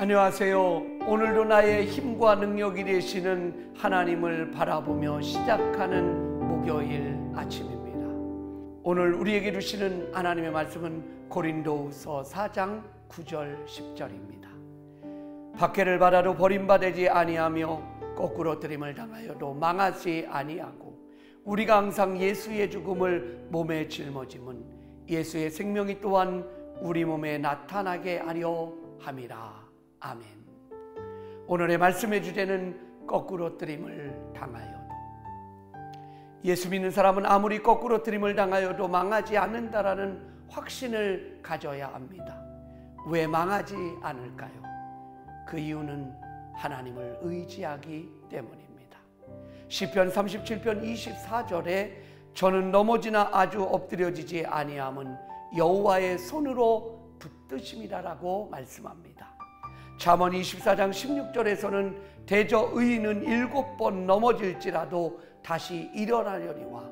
안녕하세요. 오늘도 나의 힘과 능력이 되시는 하나님을 바라보며 시작하는 목요일 아침입니다. 오늘 우리에게 주시는 하나님의 말씀은 고린도후서 4장 9절 10절입니다. 박해를 받아도 버림받지 아니하며 거꾸로 들임을 당하여도 망하지 아니하고 우리가 항상 예수의 죽음을 몸에 짊어짐은 예수의 생명이 또한 우리 몸에 나타나게 하려 함이라. 아멘. 오늘의 말씀의 주제는 거꾸로 들임을 당하여도. 예수 믿는 사람은 아무리 거꾸로 들임을 당하여도 망하지 않는다라는 확신을 가져야 합니다. 왜 망하지 않을까요? 그 이유는 하나님을 의지하기 때문입니다. 시편 37편 24절에 저는 넘어지나 아주 엎드려지지 아니함은 여호와의 손으로 붙드심이라라고 말씀합니다. 잠언 24장 16절에서는 대저 의인은 7번 넘어질지라도 다시 일어나려니와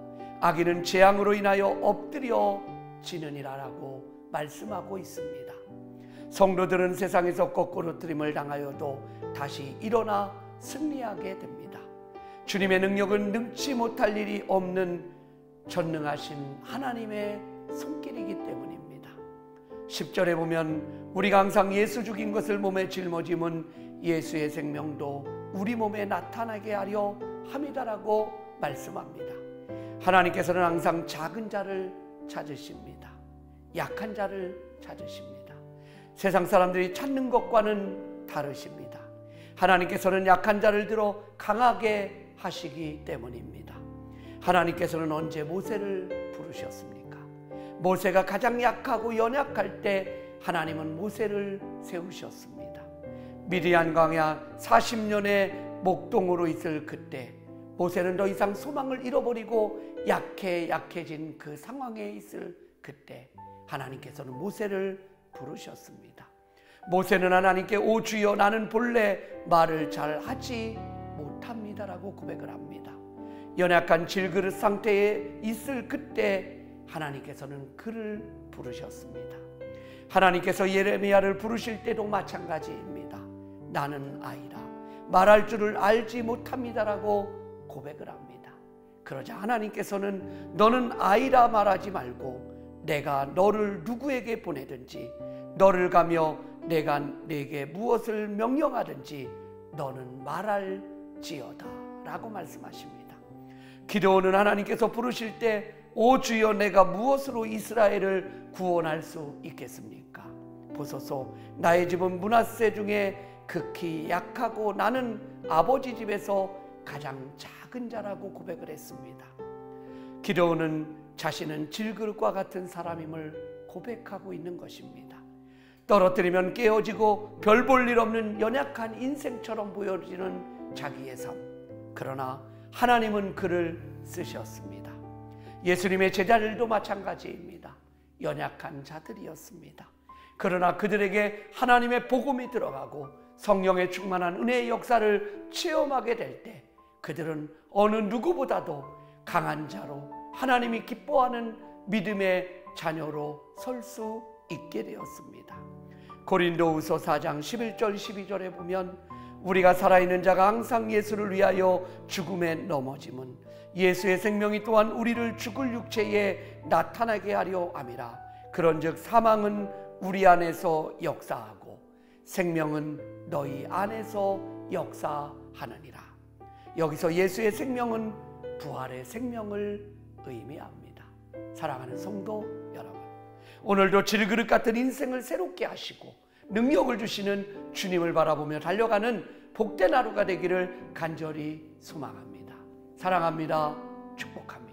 악인은 재앙으로 인하여 엎드려지느니라라고 말씀하고 있습니다. 성도들은 세상에서 거꾸로 들임을 당하여도 다시 일어나 승리하게 됩니다. 주님의 능력은 능치 못할 일이 없는 전능하신 하나님의 손길이기 때문입니다. 10절에 보면 우리가 항상 예수 죽인 것을 몸에 짊어짐은 예수의 생명도 우리 몸에 나타나게 하려 함이다라고 말씀합니다. 하나님께서는 항상 작은 자를 찾으십니다. 약한 자를 찾으십니다. 세상 사람들이 찾는 것과는 다르십니다. 하나님께서는 약한 자를 들어 강하게 하시기 때문입니다. 하나님께서는 언제 모세를 부르셨습니까? 모세가 가장 약하고 연약할 때 하나님은 모세를 세우셨습니다. 미디안 광야 40년의 목동으로 있을 그때 모세는 더 이상 소망을 잃어버리고 약해진 그 상황에 있을 그때 하나님께서는 모세를 부르셨습니다. 모세는 하나님께 오 주여 나는 본래 말을 잘 하지 못합니다라고 고백을 합니다. 연약한 질그릇 상태에 있을 그때 하나님께서는 그를 부르셨습니다. 하나님께서 예레미야를 부르실 때도 마찬가지입니다. 나는 아이라 말할 줄을 알지 못합니다라고 고백을 합니다. 그러자 하나님께서는 너는 아이라 말하지 말고 내가 너를 누구에게 보내든지 너를 가며 내가 네게 무엇을 명령하든지 너는 말할지어다 라고 말씀하십니다. 기드온은 하나님께서 부르실 때 오 주여 내가 무엇으로 이스라엘을 구원할 수 있겠습니까? 보소서 나의 집은 므낫세 중에 극히 약하고 나는 아버지 집에서 가장 작은 자라고 고백을 했습니다. 기드온은 자신은 질그릇과 같은 사람임을 고백하고 있는 것입니다. 떨어뜨리면 깨어지고 별 볼 일 없는 연약한 인생처럼 보여지는 자기의 삶. 그러나 하나님은 그를 쓰셨습니다. 예수님의 제자들도 마찬가지입니다. 연약한 자들이었습니다. 그러나 그들에게 하나님의 복음이 들어가고 성령의 충만한 은혜의 역사를 체험하게 될 때 그들은 어느 누구보다도 강한 자로 하나님이 기뻐하는 믿음의 자녀로 설 수 있게 되었습니다. 고린도후서 4장 11절 12절에 보면 우리가 살아있는 자가 항상 예수를 위하여 죽음에 넘어짐은 예수의 생명이 또한 우리를 죽을 육체에 나타나게 하려 함이라. 그런즉 사망은 우리 안에서 역사하고 생명은 너희 안에서 역사하느니라. 여기서 예수의 생명은 부활의 생명을 의미합니다. 사랑하는 성도 여러분, 오늘도 질그릇 같은 인생을 새롭게 하시고 능력을 주시는 주님을 바라보며 달려가는 복된 하루가 되기를 간절히 소망합니다. 사랑합니다. 축복합니다.